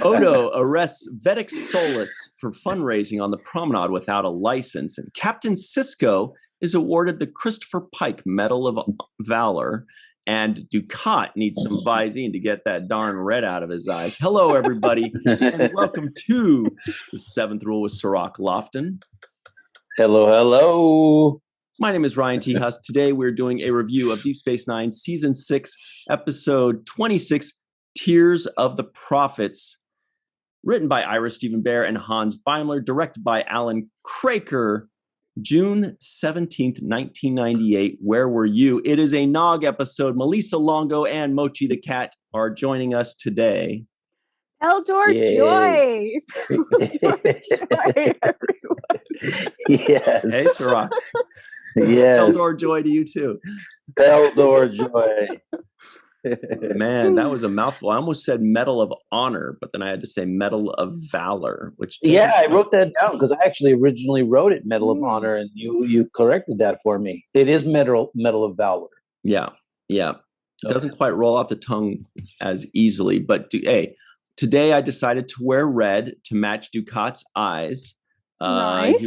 Odo arrests Vedic Solus for fundraising on the promenade without a license, and Captain Sisko is awarded the Christopher Pike Medal of Valor, and Ducat needs some Visine to get that darn red out of his eyes. Hello, everybody, and welcome to the Seventh Rule with Cirroc Lofton. Hello, hello. My name is Ryan T. Husk. Today we're doing a review of Deep Space Nine, Season 6, Episode 26, Tears of the Prophets. Written by Ira Steven Behr and Hans Beimler, directed by Alan Craker, June 17th, 1998. Where were you? It is a Nog episode. Melissa Longo and Mochi the Cat are joining us today. Eldor Joy! Eldor Joy, everyone. Yes. Hey, Cirroc. Yes. Eldor Joy to you, too. Eldor Joy. Man, that was a mouthful. I almost said Medal of Honor, but then I had to say Medal of Valor, which I wrote that down because I actually originally wrote it Medal of Honor, and you corrected that for me. It is Medal of Valor. Yeah. It doesn't quite roll off the tongue as easily, but today I decided to wear red to match Ducat's eyes. Nice.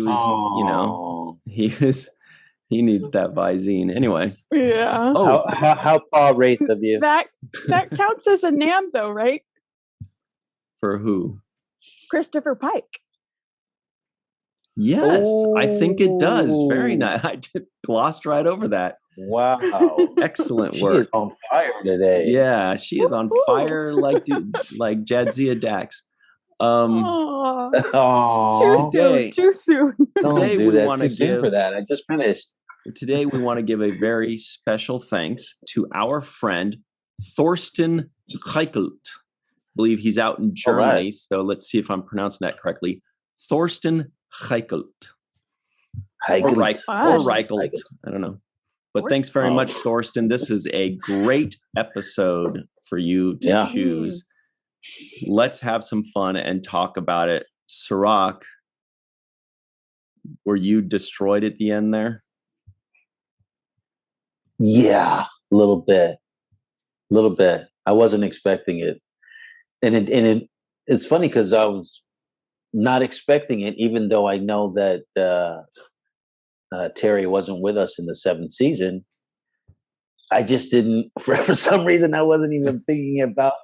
He needs that Visine. Anyway. Yeah. Oh, how far race of you? That counts as a NAM though, right? For who? Christopher Pike. Yes, I think it does. Very nice. I just glossed right over that. Wow. Excellent work. She is on fire today. Yeah, she is on fire like Jadzia Dax. Too soon. Today we want to give for that. I just finished. Today we want to give a very special thanks to our friend Thorsten Reichelt. I believe he's out in Germany, so let's see if I'm pronouncing that correctly. Thorsten Reichelt. Or Reichelt. I don't know. But thanks very much, Thorsten. This is a great episode for you to choose. Let's have some fun and talk about it. Cirroc, were you destroyed at the end there? Yeah, a little bit. I wasn't expecting it. And it's funny because I was not expecting it, even though I know that Terry wasn't with us in the 7th season. I just didn't, for some reason, I wasn't even thinking about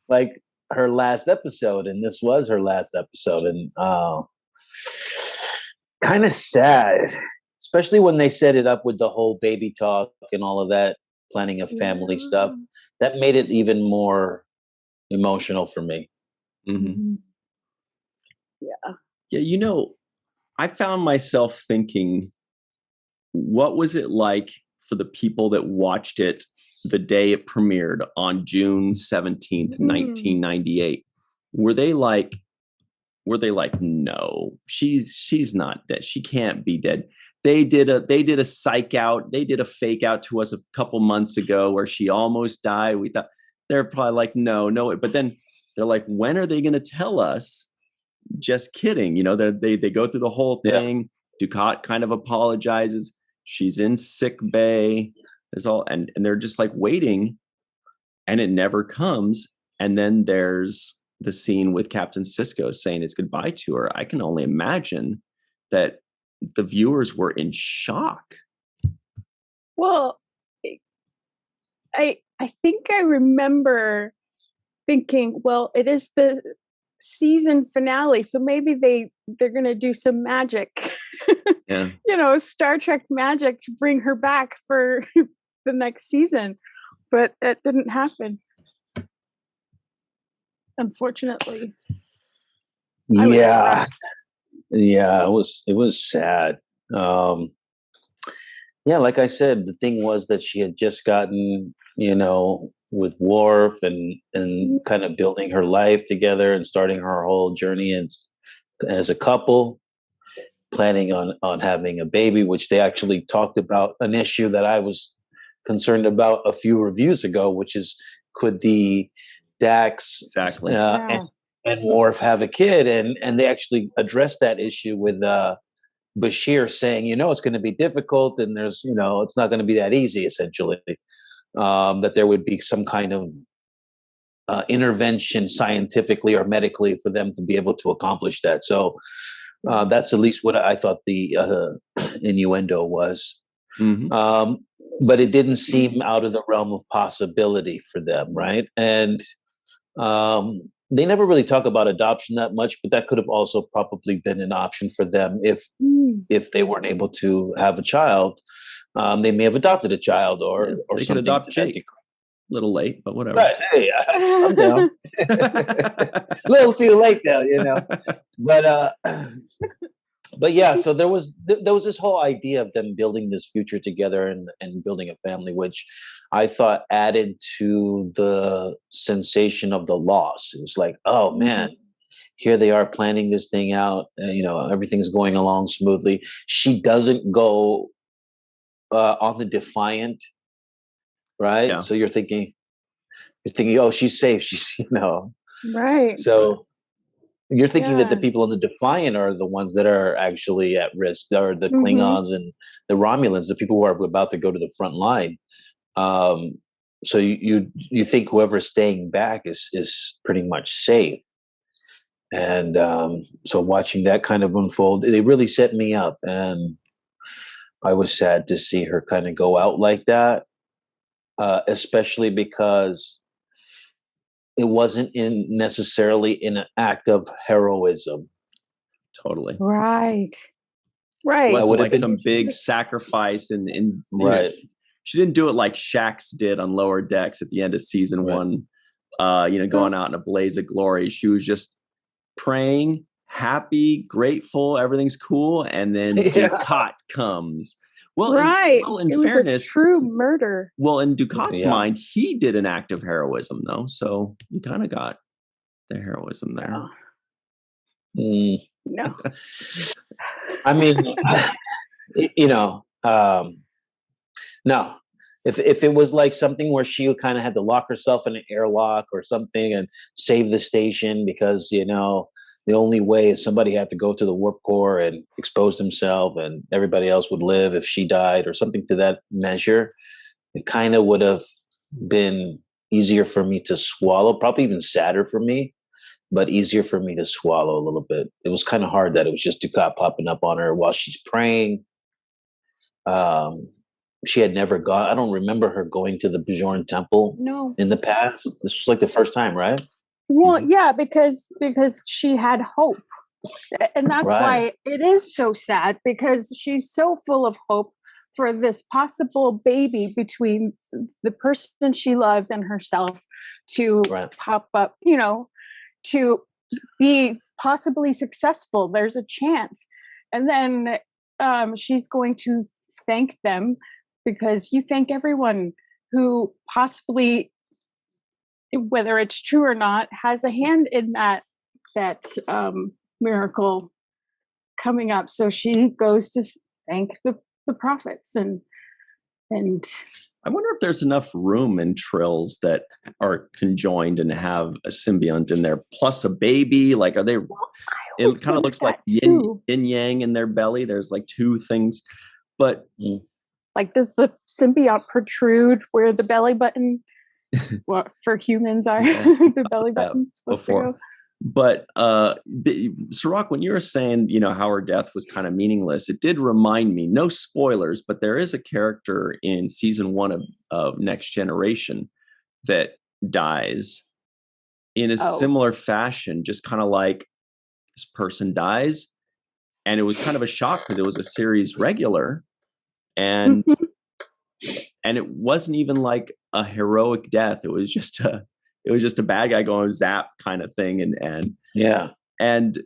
like her last episode, and this was her last episode, and kind of sad, especially when they set it up with the whole baby talk and all of that, planning of family stuff. That made it even more emotional for me. Mm-hmm. Yeah, I found myself thinking, what was it like for the people that watched it the day it premiered on June 17th, 1998? Were they like, no, she's not dead. She can't be dead. They did a psych out. They did a fake out to us a couple months ago where she almost died. We thought they're probably like, no. But then they're like, when are they going to tell us? Just kidding. They go through the whole thing. Yeah. Ducat kind of apologizes. She's in sick bay. There's all, and they're just like waiting, and it never comes. And then there's the scene with Captain Sisko saying his goodbye to her. I can only imagine that the viewers were in shock. Well, I think I remember thinking, well, it is the season finale, so maybe they're gonna do some magic. Yeah. Star Trek magic to bring her back for the next season, but it didn't happen, unfortunately. Yeah, it was sad. Like I said, the thing was that she had just gotten, with Worf and kind of building her life together and starting her whole journey as a couple, planning on having a baby, which they actually talked about an issue that I was concerned about a few reviews ago, which is, could the Dax exactly and Worf have a kid? And they actually addressed that issue with Bashir saying, it's going to be difficult, and there's, it's not going to be that easy, essentially. That there would be some kind of intervention scientifically or medically for them to be able to accomplish that. So that's at least what I thought the innuendo was. But it didn't seem out of the realm of possibility for them, right? And they never really talk about adoption that much, but that could have also probably been an option for them if they weren't able to have a child. They may have adopted a child or they something. Could adopt Jake. A little late, but whatever. Right. Hey, I'm down. A little too late though, you know. But yeah, so there was this whole idea of them building this future together and building a family, which I thought added to the sensation of the loss. It was like, oh man, here they are planning this thing out. You know, everything's going along smoothly. She doesn't go on the Defiant, right? Yeah. So you're thinking, oh, she's safe. She's, you know, right. So you're thinking that the people on the Defiant are the ones that are actually at risk, or the Klingons and the Romulans, the people who are about to go to the front line. So you think whoever's staying back is pretty much safe. And so watching that kind of unfold, they really set me up, and I was sad to see her kind of go out like that, especially because it wasn't necessarily in an act of heroism. Totally. Right. It wasn't like some big sacrifice in right. She didn't do it like Shax did on Lower Decks at the end of season 1, going out in a blaze of glory. She was just praying, happy, grateful, everything's cool, and then Dukat comes. Well, right. In it fairness, was a true murder. Well, in Dukat's mind, he did an act of heroism, though. So you kind of got the heroism there. No. I mean, no. If it was like something where she kind of had to lock herself in an airlock or something and save the station because, the only way is somebody had to go to the warp core and expose himself and everybody else would live if she died or something to that measure, it kind of would have been easier for me to swallow, probably even sadder for me, but easier for me to swallow a little bit. It was kind of hard that it was just Dukat popping up on her while she's praying. She had never gone. I don't remember her going to the Bjorn Temple in the past. This was like the first time, right? Well, yeah, because she had hope. And that's why it is so sad, because she's so full of hope for this possible baby between the person she loves and herself to pop up, to be possibly successful. There's a chance. And then she's going to thank them, because you thank everyone who possibly, whether it's true or not, has a hand in that miracle coming up. So she goes to thank the prophets and I wonder if there's enough room in Trills that are conjoined and have a symbiont in there plus a baby. Like, are they? It kind of looks like yin yang in their belly. There's like two things, but like, does the symbiont protrude where the belly button? What for humans are the belly button supposed to go? But Cirroc, when you were saying, how her death was kind of meaningless, it did remind me, no spoilers, but there is a character in season 1 of Next Generation that dies in a similar fashion, just kind of like this person dies. And it was kind of a shock because it was a series regular. And it wasn't even like a heroic death. It was just a bad guy going zap kind of thing. And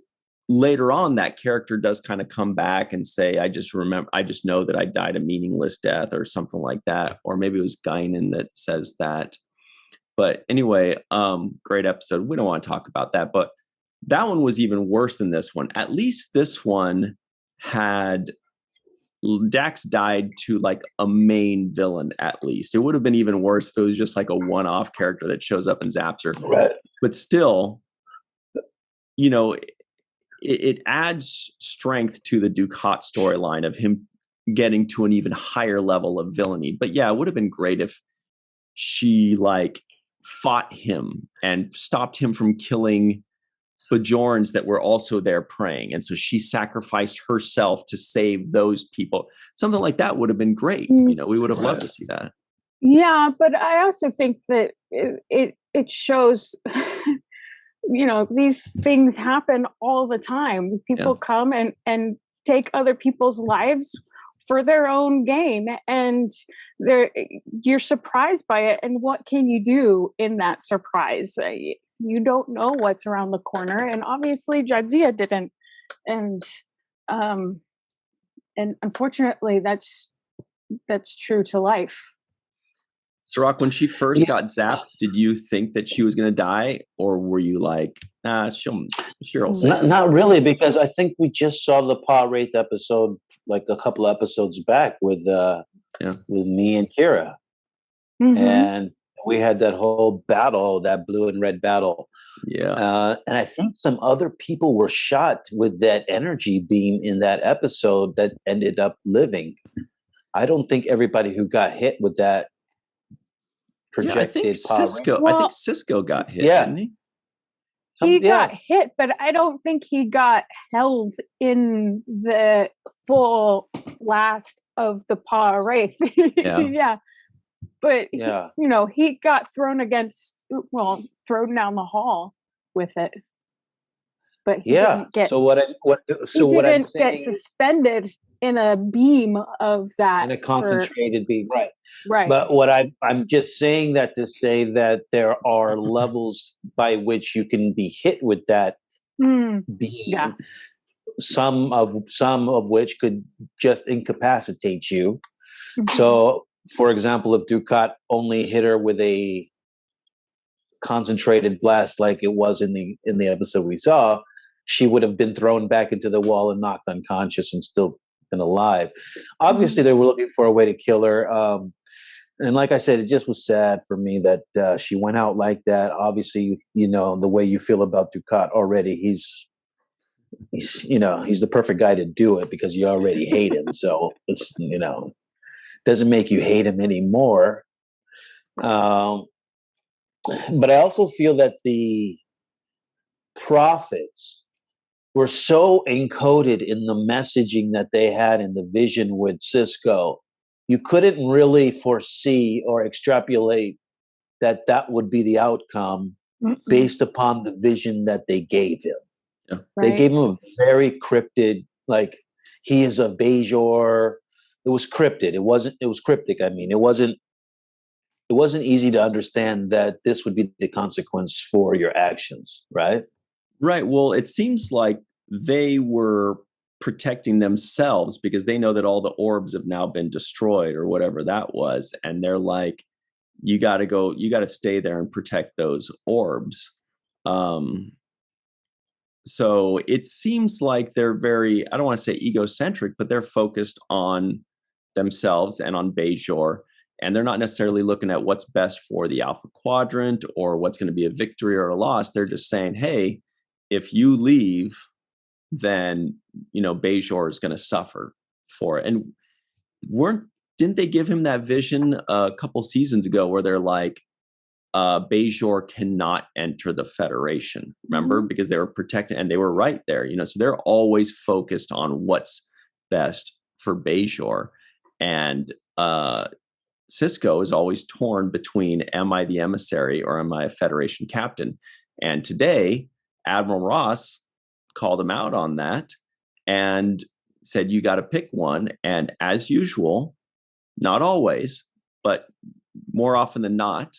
later on, that character does kind of come back and say, I just know that I died a meaningless death or something like that. Or maybe it was Guinan that says that. But anyway, great episode. We don't want to talk about that, but that one was even worse than this one. At least this one had Dax died to like a main villain. At least it would have been even worse if it was just like a one-off character that shows up and zaps her. Right. But still, it adds strength to the Dukat storyline of him getting to an even higher level of villainy. But yeah, it would have been great if she like fought him and stopped him from killing Bajorans that were also there praying. And so she sacrificed herself to save those people. Something like that would have been great. You know, we would have loved to see that. Yeah, but I also think that it shows, you know, these things happen all the time. People come and take other people's lives for their own gain, and you're surprised by it. And what can you do in that surprise? You don't know what's around the corner, and obviously Jadzia didn't. And unfortunately, that's true to life. Cirroc, when she first got zapped, did you think that she was going to die, or were you like, nah, she'll say? Not really, because I think we just saw the Pa Wraith episode like a couple episodes back with me and Kira, and we had that whole battle, that blue and red battle. Yeah, and I think some other people were shot with that energy beam in that episode that ended up living. I don't think everybody who got hit with that projected. I think Sisko got hit, didn't he? He got hit, but I don't think he got held in the full blast of the Pa Wraith. But you know, he got thrown down the hall with it. But he didn't get. He didn't get suspended in a beam of that. In a concentrated beam, right? Right. But what I'm just saying that to say that there are levels by which you can be hit with that beam. Yeah. Some of which could just incapacitate you. So, for example, if Dukat only hit her with a concentrated blast like it was in the episode we saw, she would have been thrown back into the wall and knocked unconscious and still been alive. Obviously, they were looking for a way to kill her. And like I said, it just was sad for me that she went out like that. Obviously, you know, the way you feel about Dukat already, he's the perfect guy to do it because you already hate him. So it's, you know, doesn't make you hate him anymore. But I also feel that the prophets were so encoded in the messaging that they had in the vision with Sisko, you couldn't really foresee or extrapolate that would be the outcome based upon the vision that they gave him. Yeah. Right. They gave him a very cryptid, like he is a Bajor. It was cryptid. It was cryptic. I mean, it wasn't easy to understand that this would be the consequence for your actions, right? Right. Well, it seems like they were protecting themselves because they know that all the orbs have now been destroyed or whatever that was. And they're like, you got to stay there and protect those orbs. So it seems like they're very, I don't want to say egocentric, but they're focused on themselves and on Bajor. And they're not necessarily looking at what's best for the Alpha Quadrant or what's going to be a victory or a loss. They're just saying, hey, if you leave, then, you know, Bajor is going to suffer for it. And didn't they give him that vision a couple seasons ago where they're like, Bajor cannot enter the Federation, remember? Because they were protected and they were right there, you know, so they're always focused on what's best for Bajor. And Sisko is always torn between, am I the emissary or am I a Federation captain? And today, Admiral Ross called him out on that and said, you got to pick one. And as usual, not always, but more often than not,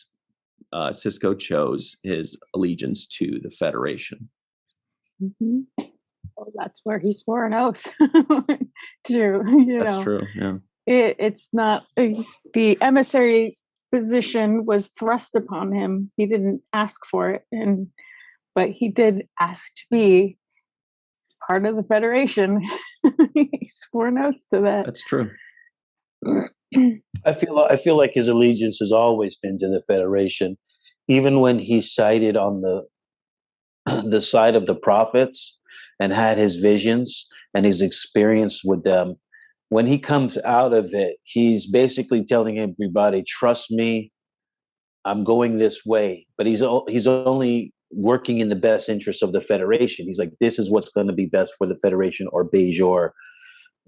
Sisko chose his allegiance to the Federation. Mm-hmm. Well, that's where he swore an oath to, That's true, yeah. It's not, the emissary position was thrust upon him. He didn't ask for it, but he did ask to be part of the Federation. He swore an oath to that. That's true. I feel like his allegiance has always been to the Federation, even when he sided on the side of the prophets and had his visions and his experience with them. When he comes out of it, he's basically telling everybody, trust me, I'm going this way, but he's only working in the best interest of the Federation. He's like, this is what's going to be best for the Federation or Bajor,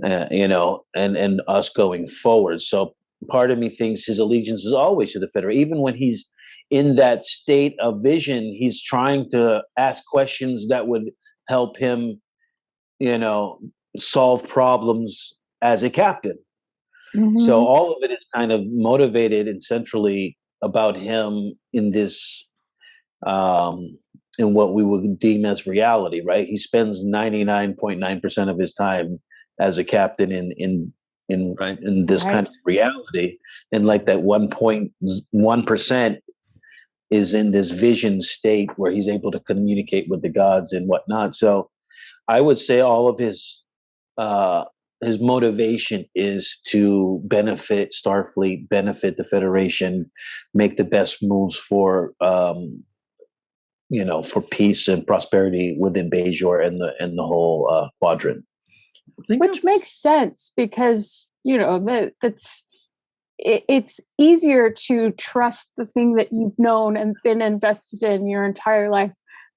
and us going forward. So part of me thinks his allegiance is always to the Federation. Even when he's in that state of vision, he's trying to ask questions that would help him, solve problems as a captain. Mm-hmm. So all of it is kind of motivated and centrally about him in this, in what we would deem as reality, right? He spends 99.9% of his time as a captain in this kind of reality, and like that 1.1% is in this vision state where he's able to communicate with the gods and whatnot. So I would say all of his motivation is to benefit Starfleet, benefit the Federation, make the best moves for for peace and prosperity within Bajor and the whole quadrant. Which makes sense because it's easier to trust the thing that you've known and been invested in your entire life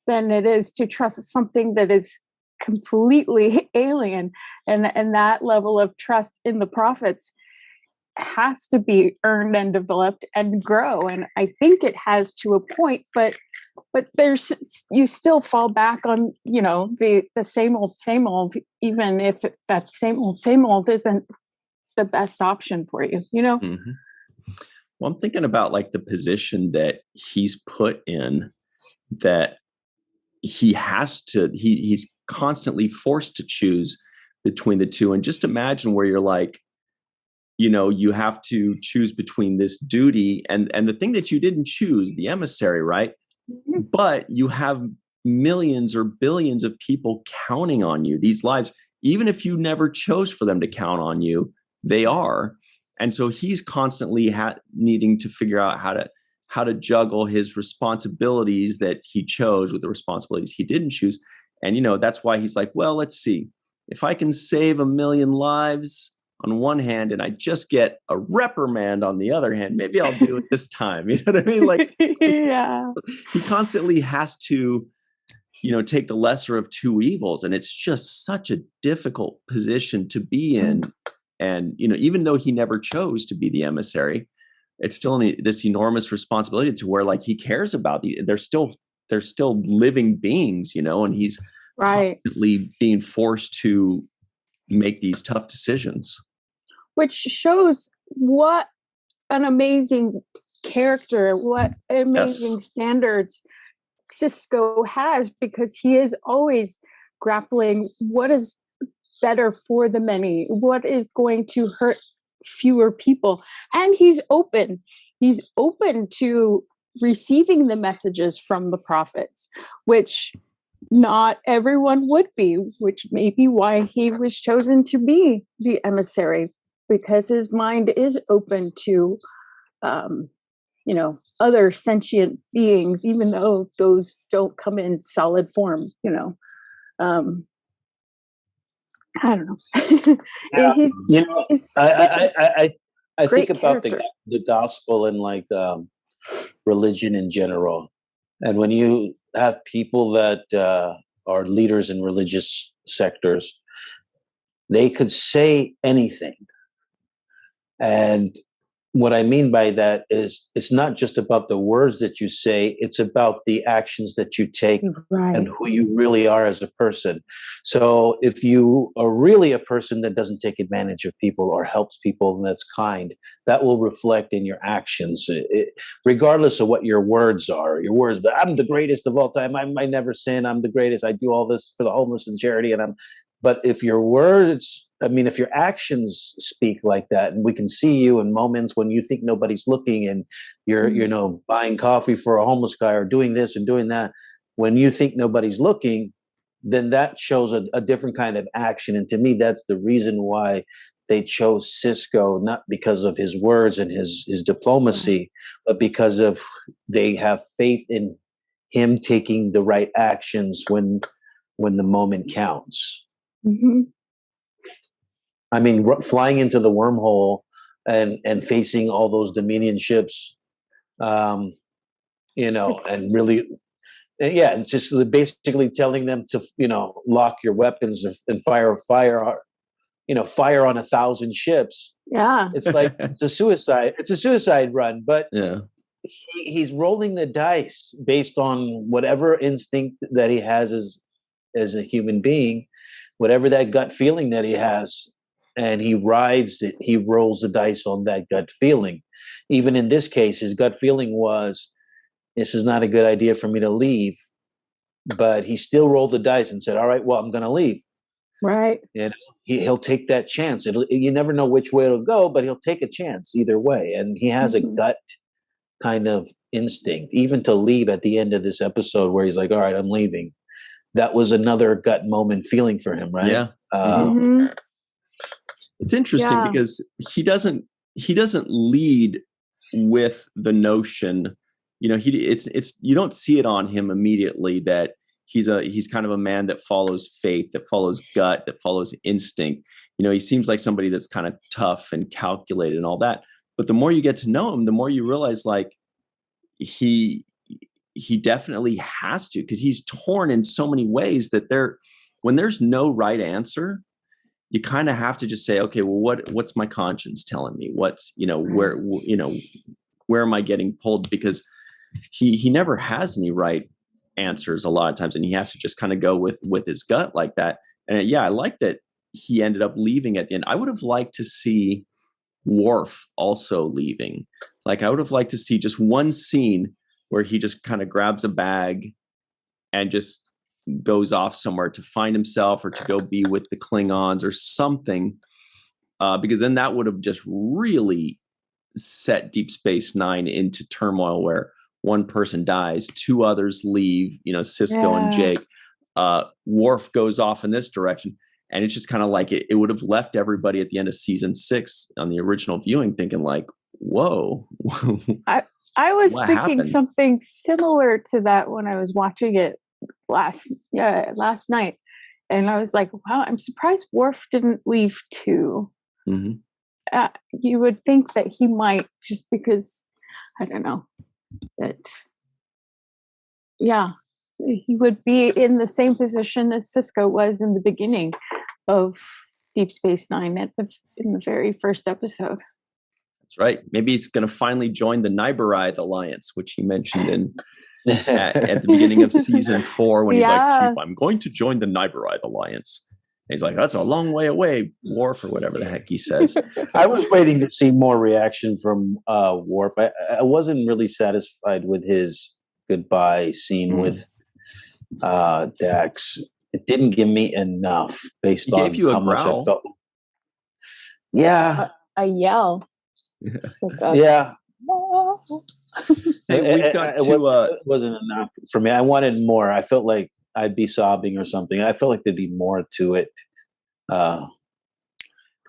than it is to trust something that is completely alien, and that level of trust in the prophets has to be earned and developed and grow, and I think it has to a point, but there's, you still fall back on the same old, even if that same old isn't the best option for you. Mm-hmm. Well, I'm thinking about like the position that he's put in, that he's constantly forced to choose between the two. And just imagine where you're like, you have to choose between this duty and the thing that you didn't choose, the emissary, right? Mm-hmm. But you have millions or billions of people counting on you, these lives, even if you never chose for them to count on you, they are. And so he's constantly needing to figure out how to juggle his responsibilities that he chose with the responsibilities he didn't choose. And, that's why he's like, well, let's see, if I can save 1 million lives on one hand and I just get a reprimand on the other hand, maybe I'll do it this time. You know what I mean? Like, yeah, he constantly has to, take the lesser of two evils. And it's just such a difficult position to be in. And, even though he never chose to be the emissary, it's still this enormous responsibility to where like he cares about they're still living beings, and he's constantly being forced to make these tough decisions. Which shows what an amazing character, what amazing standards Sisko has, because he is always grappling what is better for the many, what is going to hurt fewer people, and he's open to receiving the messages from the prophets, which not everyone would be, which may be why he was chosen to be the emissary, because his mind is open to other sentient beings, even though those don't come in solid form. I don't know. I think about the gospel and like religion in general, and when you have people that are leaders in religious sectors, they could say anything. And what I mean by that is it's not just about the words that you say, it's about the actions that you take and who you really are as a person. So if you are really a person that doesn't take advantage of people or helps people and that's kind, that will reflect in your actions, regardless of what your words are. Your words, I'm the greatest of all time, I never sin, I'm the greatest, I do all this for the homeless and charity, but if your words, if your actions speak like that, and we can see you in moments when you think nobody's looking and you're, buying coffee for a homeless guy or doing this and doing that, when you think nobody's looking, then that shows a different kind of action. And to me, that's the reason why they chose Sisko, not because of his words and his diplomacy, but because of they have faith in him taking the right actions when the moment counts. Mm-hmm. Flying into the wormhole and facing all those Dominion ships And really, yeah, it's just basically telling them to, lock your weapons and fire on 1,000 ships. Yeah. It's like it's a suicide run, but yeah. he's rolling the dice based on whatever instinct that he has as a human being, whatever that gut feeling that he has, and he rides it. He rolls the dice on that gut feeling. Even in this case, his gut feeling was, this is not a good idea for me to leave, but he still rolled the dice and said, all right, well, I'm going to leave. Right. And he'll take that chance. You never know which way it'll go, but he'll take a chance either way. And he has a gut kind of instinct, even to leave at the end of this episode where he's like, all right, I'm leaving. That was another gut moment feeling for him, right? Yeah. It's interesting because he doesn't lead with the notion, it's you don't see it on him immediately that he's kind of a man that follows faith, that follows gut, that follows instinct. He seems like somebody that's kind of tough and calculated and all that. But the more you get to know him, the more you realize like he definitely has to, because he's torn in so many ways that when there's no right answer, you kind of have to just say, okay, well, what's my conscience telling me? What's, where am I getting pulled? Because he never has any right answers a lot of times, and he has to just kind of go with his gut like that. And I like that he ended up leaving at the end. I would have liked to see Worf also leaving. Like, I would have liked to see just one scene where he just kind of grabs a bag and just goes off somewhere to find himself or to go be with the Klingons or something, because then that would have just really set Deep Space Nine into turmoil where one person dies, two others leave, Sisko and Jake. Worf goes off in this direction. And it's just kind of like it would have left everybody at the end of season 6 on the original viewing thinking like, whoa. I was thinking happened? Something similar to that when I was watching it last night. And I was like, wow, I'm surprised Worf didn't leave too. Mm-hmm. You would think that he might, just because, I don't know, that, he would be in the same position as Sisko was in the beginning of Deep Space Nine in the very first episode. That's right. Maybe he's going to finally join the Nyberide Alliance, which he mentioned at the beginning of season 4 when he's like, Chief, I'm going to join the Nyberide Alliance. And he's like, that's a long way away, Worf, or whatever the heck he says. I was waiting to see more reaction from Worf. I wasn't really satisfied with his goodbye scene with Dax. It didn't give me enough based on how much I felt. Yeah. A yell. Yeah. Hey, we've got it wasn't enough for me. I wanted more. I felt like I'd be sobbing or something. I felt like there'd be more to it.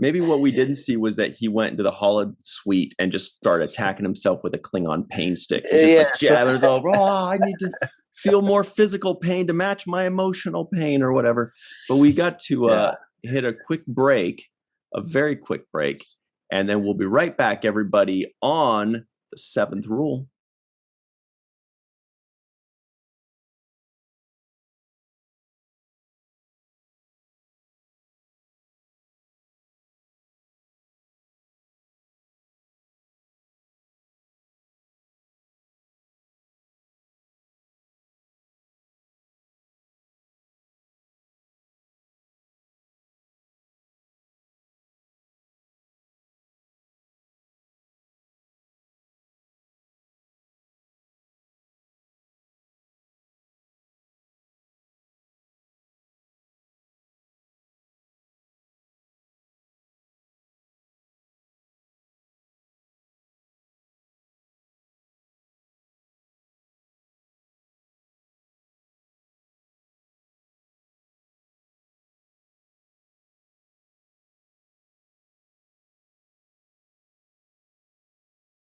Maybe what we didn't see was that he went into the holo suite and just started attacking himself with a Klingon pain stick. He's just like jabbing himself. I need to feel more physical pain to match my emotional pain or whatever. But we got to hit a quick break, a very quick break, and then we'll be right back, everybody, on the 7th Rule.